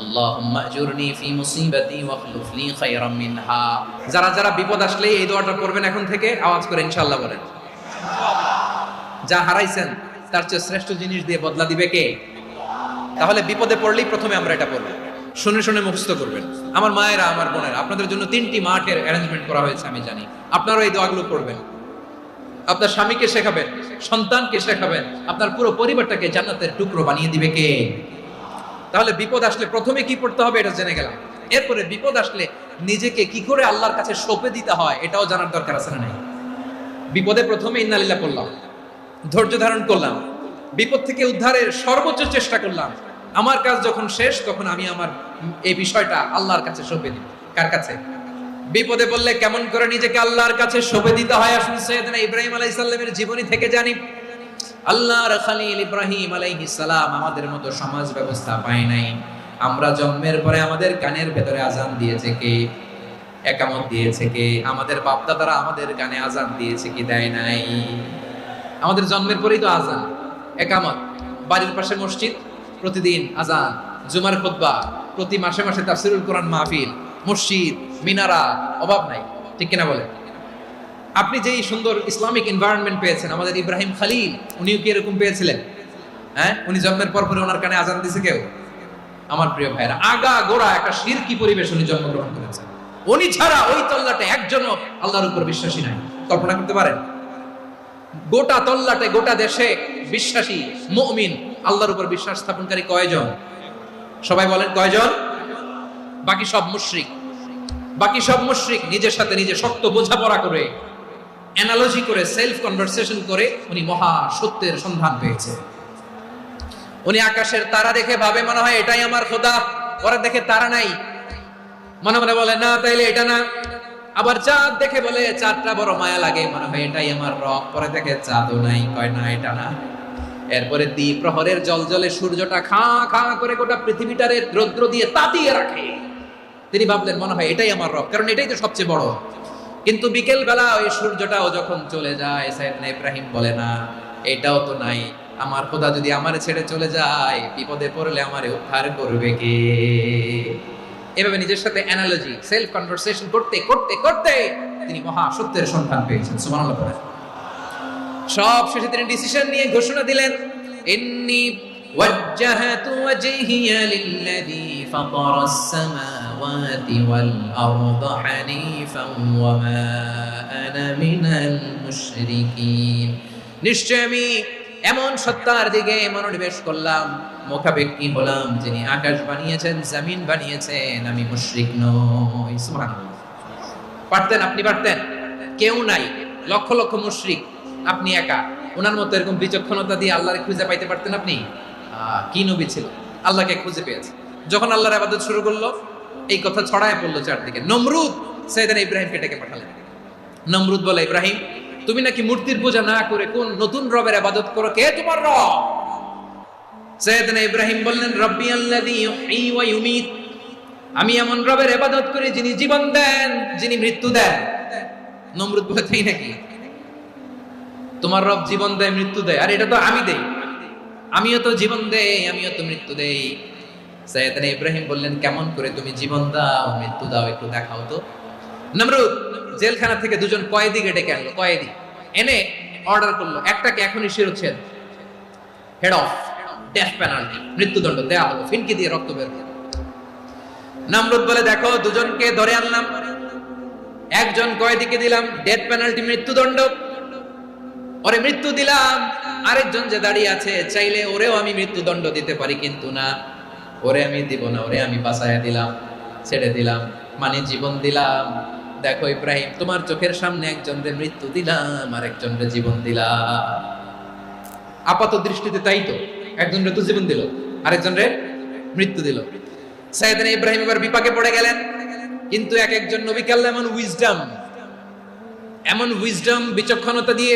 আল্লাহুম্মা আজুরনি ফি মুসিবাতি ওয়া আখলুফ লি খায়রাম মিনহা। যারা যারা বিপদ আসলে এই দোয়াটা পড়বেন এখন থেকে আওয়াজ করে ইনশাআল্লাহ বলেন। যা হারাইছেন তার চেয়ে শ্রেষ্ঠ জিনিস দিয়ে বদলা দিবে কে? তাহলে বিপদে পড়লেই প্রথমে আমরা এটা পড়ব। শুনে শুনে মুখস্থ করবেন। আমার মায়েরা, আমার বোনেরা, আপনাদের জন্য 3টি মাঠের অ্যারেঞ্জমেন্ট করা হয়েছে, আমি জানি। আপনারাও এই দোয়াগুলো পড়বেন, আপনার স্বামীকে শেখাবেন, সন্তানকে শেখাবেন, আপনার পুরো পরিবারটাকে জান্নাতের টুকরো বানিয়ে দিবে কে? তাহলে বিপদ আসলে প্রথমে কি পড়তে হবে এটা জেনে গেলাম। এরপরে বিপদ আসলে নিজেকে কি করে আল্লাহর কাছে সঁপে দিতে হয় এটাও জানার দরকার আছে না? নাই? বিপদে প্রথমে ইন্না লিল্লাহ পড়লাম, ধৈর্য ধারণ করলাম, বিপদ থেকে উদ্ধারের সর্বোচ্চ চেষ্টা করলাম। আমার কাজ যখন শেষ তখন আমি আমার এই বিষয়টা আল্লাহর কাছে সঁপে দিই। কার কাছে? বিপদে বললে কেমন করে নিজেকে আল্লাহর কাছে সঁপে দিতে হয় আসুন সাইয়েদনা ইব্রাহিম আলাইহিস সালামের জীবনী থেকে জানি। আল্লাহর খলিল ইব্রাহিম আলাইহিস সালাম আমাদের মতো সমাজ ব্যবস্থা পায় নাই। আমরা জন্মের পরে আমাদের কানের ভেতরে আজান দিয়েছে কে? একামত দিয়েছে কে? আমাদের বাপ দাদারা আমাদের কানে আজান দিয়েছে কি? দেয় নাই। আমাদের জন্মের পরেই তো আজান, একামত, বাড়ির পাশে মসজিদ, প্রতিদিন আজান, জুমার খুতবা, প্রতি মাসে মাসে তাফসীরুল কোরআন মাহফিল, মসজিদ, মিনারা, অভাব নাই। ঠিক কিনা বলে? আপনি যেই সুন্দর ইসলামিক এনভায়রনমেন্ট পেয়েছেন, আমাদের ইব্রাহিম খলিল উনিও কি এরকম পেয়েছিলেন? হ্যাঁ, উনি জন্মের পর পরে ওনার কানে আজান দিয়েছে কেউ? আমার প্রিয় ভাইরা, আগা গোড়া একটা শিরকি পরিবেশ উনি জন্মগ্রহণ করেছেন। উনি ছাড়া ওই তল্লাটে একজনও আল্লাহর উপর বিশ্বাসী নাই। কল্পনা করতে পারেন? গোটা তল্লাটে, গোটা দেশে বিশ্বাসী মুমিন, আল্লাহর উপর বিশ্বাস স্থাপনকারী কয়জন? সবাই বলেন কয়জন? বাকি সব মুশরিক। বাকি সব মুশরিক নিজের সাথে নিজে শক্ত বোঝাপড়া করে, অ্যানালজি করে, সেলফ কনভারসেশন করে উনি মহা সত্যের সন্ধান পেয়েছে। উনি আকাশের তারা দেখে ভাবে মনে হয় এটাই আমার খোদা, পরে দেখে তারা নাই, মনে মনে বলে না তাইলে এটা না। আবার চাঁদ দেখে বলে চাঁদটা বড় মায়া লাগে, মনে হয় এটাই আমার রব, পরে দেখে চাঁদও নাই, কয় না এটা না। এরপরে দ্বি প্রহরের জলজলে সূর্যটা খা খা করে গোটা পৃথিবীটারে রৌদ্র দিয়ে তাতিয়ে রাখে। তিনি ভাবলেন মনে হয় এটাই আমার রব, কারণ এটাই তো সবচেয়ে বড়। কিন্তু বিকেল বেলা ওই সূর্যটাও যখন চলে যায়, সাইয়েদনা ইব্রাহিম বলে না এটাও তো নাই, আমার খোদা যদি আমারে ছেড়ে চলে যায়, বিপদে পড়লে আমারে উদ্ধার করবে কে? এভাবে নিজের সাথে অ্যানালজি, সেলফ কনভারসেশন করতে করতে করতে তিনি মহা সত্যের সন্ধান পেয়েছেন। সুবহানাল্লাহ। সব শেষে তিনি ডিসিশন নিয়ে ঘোষণা দিলেন, ইন্নী ওয়াজ্জাহাতু ওয়াজহিয়া লিল্লাযী ফাতারাস সামাওয়াতি ওয়াল আরদা হানিফান ওয়া মা আনা মিনাল মুশরিকিন। নিশ্চয় আমি এমন সত্তার দিকে মনোনিবেশ করলাম, মুখাপেক্ষী হলাম, যিনি আকাশ বানিয়েছেন, জমিন বানিয়েছেন, আমি মুশরিক নই। সুবহানাল্লাহ। পারতেন? আপনি পারতেন? কেউ নাই, লক্ষ লক্ষ মুশরিক, আপনি একা। ওনার মতো এরকম বিচক্ষণতা দিয়ে আল্লাহকে খুঁজে পাইতে পারতেন আপনি? কি নবী ছিল, আল্লাহকে খুঁজে পেয়েছে। যখন আল্লাহর ইবাদত শুরু করলো, এই কথা ছড়ায় পড়লো চারদিকে। নমরুদ সাইয়েদনা ইব্রাহিমকে ডেকে পাঠালেন। নমরুদ বলে, ইব্রাহিম, তুমি নাকি মূর্তির পূজা না করে কোন নতুন রবের ইবাদত করো, কে তোমার রব? সাইয়েদনা ইব্রাহিম বললেন, রব্বি আল্লাযী ইউহয়ী ওয়া ইউমীত, আমি এমন রবের ইবাদত করি যিনি জীবন দেন, যিনি মৃত্যু দেন। নমরুদ বলে, তাই নাকি? তোমার রব জীবন দেয়, মৃত্যু দেয়, আর এটা তো আমি দেই, আমিও তো জীবন দেই, আমিও তো মৃত্যু দেই। সাইয়েদনা ইব্রাহিম বললেন, কেমন করে তুমি জীবন দাও, মৃত্যু দাও, একটু দেখাও তো। নমরুদ জেলখানা থেকে দুজন কয়েদিকে ডেকে আনলো। কয়েদি এনে অর্ডার করলো, একটাকে এখনই শিরোচ্ছেদ, হেড অফ, ডেথ পেনাল্টি, মৃত্যুদণ্ড দেয়া হলো, ফিনকি দিয়ে রক্ত বের হলো। নমরুদ বলে, দেখো, দুজনকে ধরে আনলাম, একজন কয়েদিকে দিলাম ডেথ পেনাল্টি, মৃত্যুদণ্ড, ওরে মৃত্যু দিলাম। আরেকজন যে দাঁড়িয়ে আছে, চাইলে ওরেও আমি মৃত্যুদণ্ড দিতে পারি, কিন্তু না, ওরে আমি দিব না, ওরে আমি বাঁচাইয়া দিলাম, ছেড়ে দিলাম, মানে জীবন দিলাম। দেখো ইব্রাহিম, তোমার চোখের সামনে একজনকে মৃত্যু দিলাম, আর একজনকে জীবন দিলাম। আপাত দৃষ্টিতে তাই তো, একজনকে তো জীবন দিল, আরেকজনকে মৃত্যু দিল। সাইয়েদনা ইব্রাহিম এবার বিপাকে পড়ে গেলেন। কিন্তু এক একজন নবীকে আল্লাহ এমন উইজডম বিচক্ষণতা দিয়ে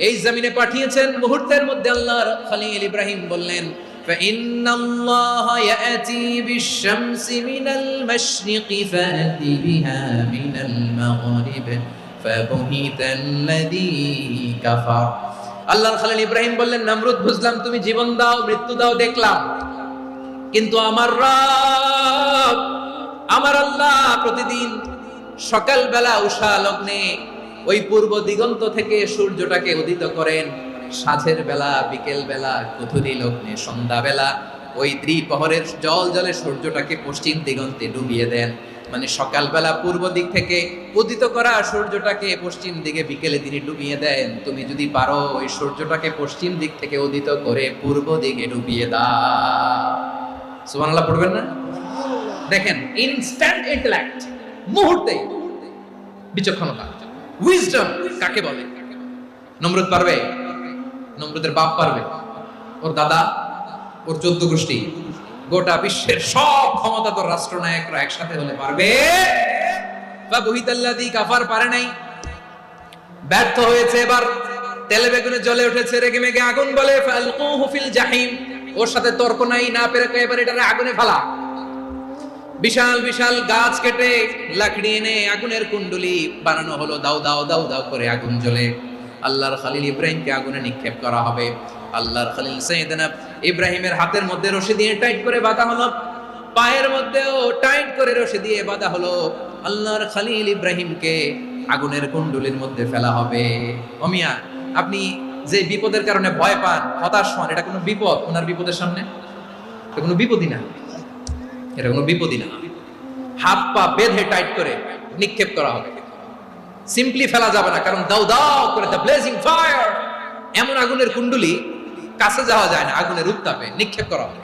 এই জমিনে পাঠিয়েছেন, মুহূর্তের মধ্যে আল্লাহর খলিল ইব্রাহিম বললেন, فإن الله يأتي بالشمس من المشرق فأتي بها من المغرب فبهت الذي كفر। আল্লাহর খলিল ইব্রাহিম বললেন, নমরুদ, বুঝলাম তুমি জীবন দাও, মৃত্যু দাও, দেখলাম, কিন্তু আমার রব, আমার আল্লাহ প্রতিদিন সকালবেলা উষা লগ্নে ওই পূর্ব দিগন্ত থেকে সূর্যটাকে উদিত করেন, সাঁঝের বেলা, বিকেল বেলা, গধূলি লগ্নে, সন্ধ্যা বেলা ওই দ্বিপ্রহরের জল জলে সূর্যটাকে পশ্চিম দিগন্তে ডুবিয়ে দেন। মানে সকালবেলা পূর্ব দিক থেকে উদিত করা সূর্যটাকে পশ্চিম দিকে বিকেলে তিনি ডুবিয়ে দেন। তুমি যদি পারো ওই সূর্যটাকে পশ্চিম দিক থেকে উদিত করে পূর্ব দিকে ডুবিয়ে দাও। সুবহানাল্লাহ পড়বেন না? দেখেন, ইনস্ট্যান্ট ইন্টেলেক্ট, মুহূর্তে বিচক্ষণতা, উইজডম কাকে বলে? নমরুদ পারবে? নমরুদের বাপ পারবে, ওর দাদা, ওর 14 গোষ্ঠী, গোটা বিশ্বের সব ক্ষমতাধর রাষ্ট্রনায়করা একসাথে হলে পারবে? বা বহিতাল্লাযী কাফার পারে নাই, ব্যর্থ হয়েছে। এবার তেলে বেগুনে জ্বলে উঠেছে, রেগে মেগে আগুন বলে, ফালকুহু ফিল জাহিম, ওর সাথে তর্ক নাই, না পেরে এবার এটারে আগুনে ফেলা। বিশাল বিশাল গাছ কেটে লাকড়ি এনে আগুনের কুণ্ডলি বানানো হলো, দাও দাও দাও দাও করে আগুন জ্বলে। আল্লাহর খলিল ইব্রাহিমকে আগুনে নিক্ষেপ করা হবে। আল্লাহর খলিল সাইয়েদনা ইব্রাহিমের হাতের মধ্যে রশি দিয়ে টাইট করে বাঁধা হলো, পায়ের মধ্যেও টাইট করে রশি দিয়ে বাঁধা হলো। আল্লাহর খলিল ইব্রাহিমকে আগুনের কুণ্ডলির মধ্যে ফেলা হবে। ওমিয়া, আপনি যে বিপদের কারণে ভয় পান, হতাশ হন, এটা কোনো বিপদ? ওনার বিপদের সামনে এটা কোনো বিপদই না, এটা কোনো বিপদই না। হাত পা বেঁধে টাইট করে নিক্ষেপ করা হবে, সিম্পলি ফেলা যাবে না, কারণ দাও দাও করে দ্য ব্লেজিং ফায়ার, এমন আগুনের কুণ্ডলি, কাছে যাওয়া যায় না, আগুনের উত্তাপে নিক্ষেপ করা হবে।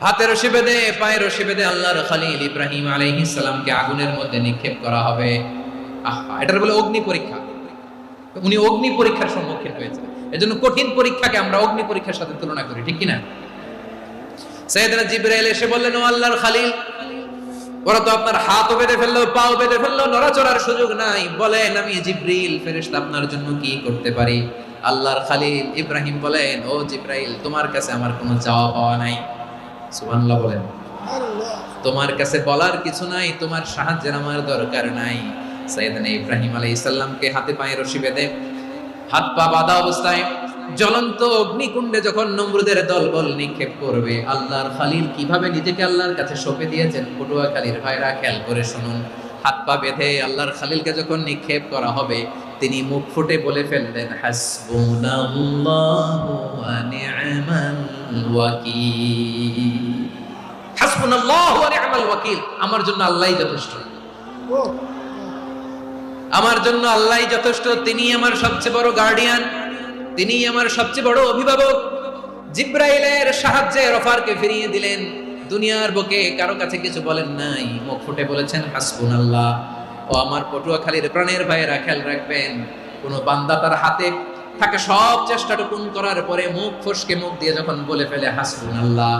হাতে রশি বেঁধে, পায়ে রশি বেঁধে আল্লাহর খলিল ইব্রাহিম আলাইহিস সালামকে আগুনের মধ্যে নিক্ষেপ করা হবে। আহা, এটার বলে অগ্নি পরীক্ষা। উনি অগ্নি পরীক্ষার সম্মুখীন হয়েছে। এজন্য কঠিন পরীক্ষাকে আমরা অগ্নি পরীক্ষার সাথে তুলনা করি, ঠিক কিনা? সাইয়েদনা জিবরাইল এসে বললেন, ও আল্লাহর খলিল, ওরা তো আপনার হাতও বেঁধে ফেললো, পাও বেঁধে ফেললো, নড়াচড়ার সুযোগ নাই, বলেন আমি জিবরিল ফেরেশতা আপনার জন্য কি করতে পারি? আল্লাহর খলিল ইব্রাহিম বলেন, ও জিবরাইল, তোমার কাছে আমার কোনো চাওয়া পাওয়া নাই। সুবহানাল্লাহ বলেন। তোমার কাছে বলার কিছু নাই, তোমার সাহায্যের আমার দরকার নাই। সাইয়েদনা ইব্রাহিম আলাইহিস সালামকে হাতে পায়ে রশি বেঁধে, হাত পা বাঁধা অবস্থায় জ্বলন্ত অগ্নিকুণ্ডে যখন নমরুদের দলবল নিক্ষেপ করবে, আল্লাহর খলিল কিভাবে নিজেকে আল্লাহর কাছে সঁপে দিয়েছেন, পটুয়াখালীর ভাইরা খেয়াল করে শুনুন। হাত পা বেঁধে আল্লাহর খলিলকে যখন নিক্ষেপ করা হবে, তিনি মুখ ফুটে বলে ফেললেন, হাসবুনাল্লাহু ওয়া নি'মাল ওয়াকিল। হাসবুনাল্লাহু ওয়া নি'মাল ওয়াকিল, আমার জন্য আল্লাহই যথেষ্ট, আমার জন্য আল্লাহই যথেষ্ট, তিনি আমার সবচেয়ে বড় গার্ডিয়ান, তিনি আমার সবচেয়ে বড় অভিভাবক। জিব্রাইলের সাহায্যে রফারকে ফিরিয়ে দিলেন। দুনিয়ার বুকে কারো কাছে কিছু বলেন নাই, মুখ ফুটে বলেছেন হাসবুনাল্লাহ। ও আমার পটুয়াখালীর প্রাণের ভাইয়েরা, খেয়াল রাখবেন, কোন বান্দা তার হাতে থাকে সব চেষ্টাটুকুন করার পরে মুখ ফসকে মুখ দিয়ে যখন বলে ফেলে হাসবুনাল্লাহ,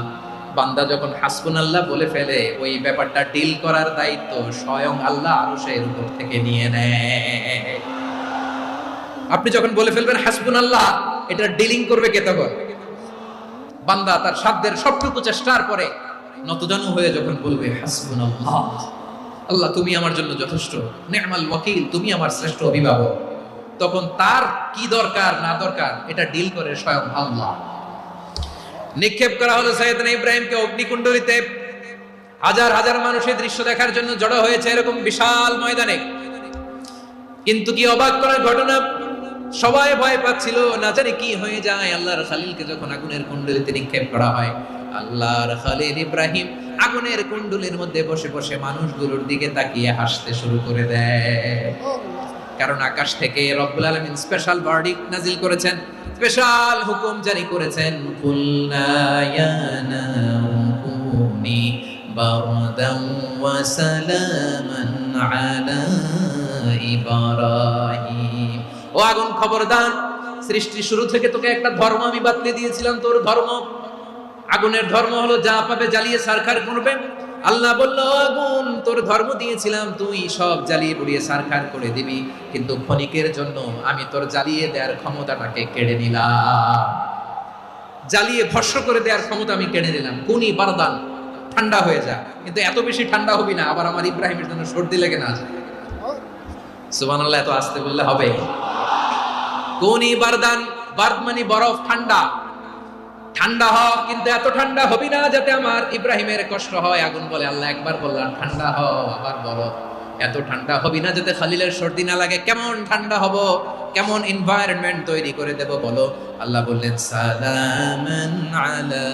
বান্দা যখন হাসবুনাল্লাহ বলে ফেলে, ওই ব্যাপারটা ডিল করার দায়িত্ব স্বয়ং আল্লাহ আরশের উপর থেকে নিয়ে নেয়। আপনি যখন বলে ফেলবেন হাসবুনাল্লাহ, এটা ডিলিং করবে কে তখন? বান্দা তার সাধ্যের সবটুকু চেষ্টার পরে নতজানু হয়ে যখন বলবে হাসবুনাল্লাহ, আল্লাহ তুমি আমার জন্য যথেষ্ট, নি'মাল ওয়াকিল, তুমি আমার শ্রেষ্ঠ অভিভাবক, তখন তার কি দরকার না দরকার এটা ডিল করে স্বয়ং আল্লাহ। নিক্ষেপ করা হলো সাইয়েদনা ইব্রাহিমকে অগ্নিকুণ্ডলিতে। হাজার হাজার মানুষের দৃশ্য দেখার জন্য জড়ো হয়েছে এরকম বিশাল ময়দানে। কিন্তু কি অবাক করার ঘটনা, সবাই ভয় পাচ্ছিল, না জানি কি হয়ে যায়। আল্লাহর খলিলকে যখন আগুনের কুণ্ডলিতে নিক্ষেপ করা হয়, আল্লাহর খলিল ইব্রাহিম আগুনের কুণ্ডলীর মধ্যে বসে বসে মানুষগুলোর দিকে তাকিয়ে হাসতে শুরু করে দেয়। কারণ আকাশ থেকে রব্বুল আলামিন স্পেশাল ভার্ডিক্ট নাজিল করেছেন, স্পেশাল হুকুম জারি করেছেন, কুলনা ইয়া নারু কুনি বারদান ওয়া সালামান আলা ইব্রাহিম। ও আগুন খবরদার, সৃষ্টির শুরু থেকে তোকে একটা ধর্ম আমি বাতলে দিয়েছিলাম, তোর ধর্ম, আগুনের ধর্ম হলো যা পাবে জ্বালিয়ে ছারখার করবে। আল্লাহ বলল, আগুন তোর ধর্ম দিয়েছিলাম, তুই সব জ্বালিয়ে পুড়িয়ে ছারখার করে দিবি, কিন্তু ক্ষণিকের জন্য আমি তোর জ্বালিয়ে দেওয়ার ক্ষমতাটাকে কেড়ে নিলাম, জ্বালিয়ে ভস্ম করে দেওয়ার ক্ষমতা আমি কেড়ে নিলাম। কুনি বারদান, ঠান্ডা হয়ে যা, কিন্তু এত বেশি ঠান্ডা হবি না আবার আমার ইব্রাহিমের জন্য সর্দি লেগে না যায়। সুবহানাল্লাহ, এত আসতে বললে হবে? কুনি বারদান, বারদ মানে বরফ, ঠান্ডা, ঠান্ডা হ, কিন্তু এত ঠান্ডা হবি না যাতে আমার ইব্রাহিমের কষ্ট হয়। আগুন বলে, আল্লাহ একবার বললাম ঠান্ডা হ, আবার বলো এত ঠান্ডা হবি না যাতে খলিলের সর্দি না লাগে। কেমন ঠান্ডা হব, কেমন এনভায়রনমেন্ট তৈরি করে দেব বলো? আল্লাহ বললেন, সালামান আলা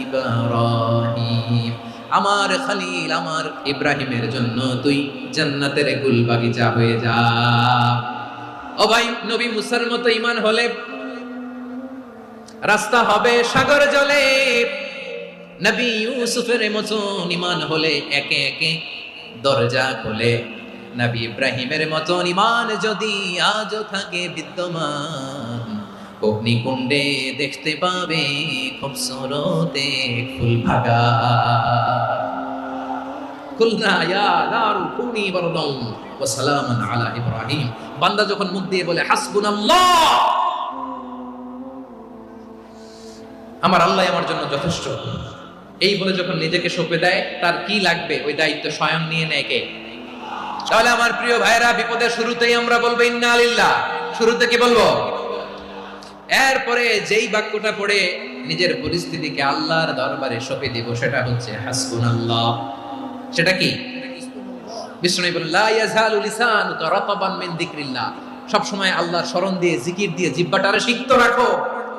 ইব্রাহিম, আমার খলিল আমার ইব্রাহিমের জন্য তুই জান্নাতের গুল বাগিচা হয়ে যা। ও ভাই, নবী মুসার মতো ঈমান হলে রাস্তা হবে সাগর জলে, নবী ইউসুফের মতন ঈমান হলে একে একে দরজা খোলে, নবী ইব্রাহিমের মতন ঈমান যদি আজও থাকে বিদ্যমান, অগ্নিকুণ্ডে দেখতে পাবে খুবসুরত এক ফুল ভাগা। কুলনা ইয়া নারু কুনি বারদান ওয়া সালামান আলা ইব্রাহিম। বান্দা যখন মুখ দিয়ে বলে হাসবুনাল্লাহ, আমার আল্লাহ আমার জন্য যথেষ্ট, এই বলে যখন নিজেকে সঁপে দেয়, তার কি লাগবে ওই দায়িত্ব স্বয়ং নিয়ে নেয় কে? তাহলে আমার প্রিয় ভাইরা, বিপদের শুরুতেই আমরা বলবো ইন্না লিল্লাহ। শুরুতে কি বলবো? এরপরে যেই বাক্যটা পড়ে নিজের পরিস্থিতিকে আল্লাহর দরবারে সঁপে দিব, সেটা হচ্ছে হাসবুনাল্লাহ। সেটা কি? বিষ্ণু বলেন, লা ইয়াজালু লিসানুকা রাতাবান মিন যিকরিল্লাহ, সব সময় আল্লাহর স্মরণ দিয়ে, জিকির দিয়ে জিহ্বাটারে সিক্ত রাখো।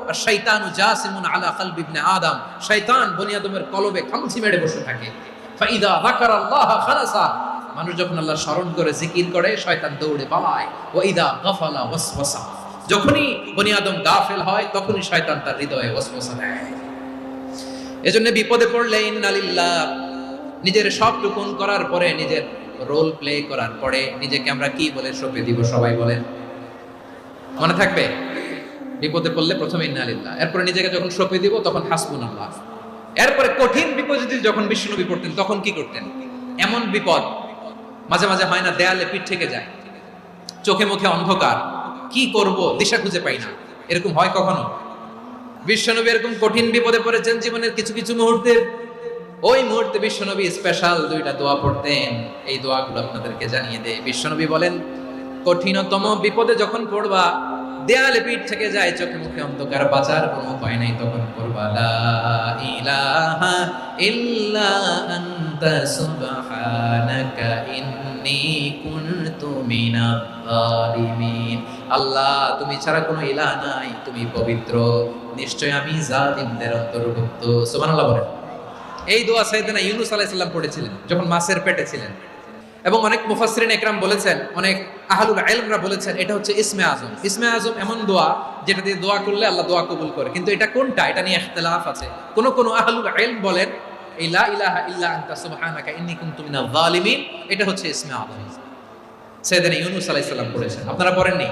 আর শয়তানু জাসিমুন আলা কলবি ইবনে আদম, শয়তান বনি আদমের কলবে খামচি মেরে বসে থাকে। ফাইদা যাকারাল্লাহ খালাসা, মানুষ যখন আল্লাহর স্মরণ করে জিকির করে, শয়তান দৌড়ে পালায়। ওয়া ইদা গাফালা ওয়াসওয়াসা, যখনই বনি আদম গাফেল হয় তখনই শয়তান তার হৃদয়ে ওয়াসওয়াসা দেয়। এজন্য বিপদে পড়লে ইন্না লিল্লাহ, নিজের সব টুকুন করার পরে, নিজের রোল প্লে করার পরে নিজেকে আমরা কি বলে সঁপে দিব? সবাই বলেন, মনে থাকবে? বিপদে পড়লে প্রথমে ইন্না লিল্লাহ, এরপরে নিজেকে যখন সঁপে দিব তখন হাসবুনাল্লাহ। এরপরে কঠিন বিপদে যখন বিশ্বনবী পড়তেন তখন কি করতেন? এমন বিপদ মাঝে মাঝে হয় না, দেয়ালে পিঠ থেকে যায়, চোখে মুখে অন্ধকার, কি করব দিশা খুঁজে পাই না, এরকম হয় কখনো? বিশ্বনবী এরকম কঠিন বিপদে পড়েছেন জীবনের কিছু কিছু মুহূর্তে। ওই মুহূর্তে বিশ্বনবী স্পেশাল দুইটা দোয়া পড়তেন, এই দোয়াগুলো আপনাদেরকে জানিয়ে দেয়। বিশ্বনবী বলেন, কঠিনতম বিপদে যখন পড়বা, দেয়ালে পিঠ থেকে যায়, চোখে মুখে অন্ধকার, বাঁচার কোনো উপায় নাই, তখন পড়বা লা ইলাহা ইল্লা আনতা সুবহানাকা ইন্নী কুনতু মিনাজ জালিমিন। আল্লাহ, তুমি ছাড়া কোনো ইলাহ নাই, তুমি পবিত্র, নিশ্চয় আমি জালিমদের অন্তর্ভুক্ত। সুবহানাল্লাহ বলেন। এই দোয়া সাইয়েদনা ইউনূস আলাইহিস সালাম পড়েছিলেন যখন মাছের পেটে ছিলেন। এবং অনেক মুফাসসিরিন একরাম বলেছেন, অনেক আহলুল ইলমরা বলেছেন, এটা হচ্ছে ইসমে আজম। ইসমে আজম এমন দোয়া যেটা দিয়ে দোয়া করলে আল্লাহ দোয়া কবুল করে। কিন্তু এটা কোনটা, এটা নিয়ে ইখতিলাফ আছে। কোন কোন আহলুল ইলম বলেন এই লা ইলাহা ইল্লা আনতা সুবহানাকা ইন্নী কুনতু মিনাজ জালিমিন, এটা হচ্ছে ইসমে আজম। সাইয়েদনা ইউনূস আলাইহিস সালাম পড়েছেন, আপনারা পড়েননি?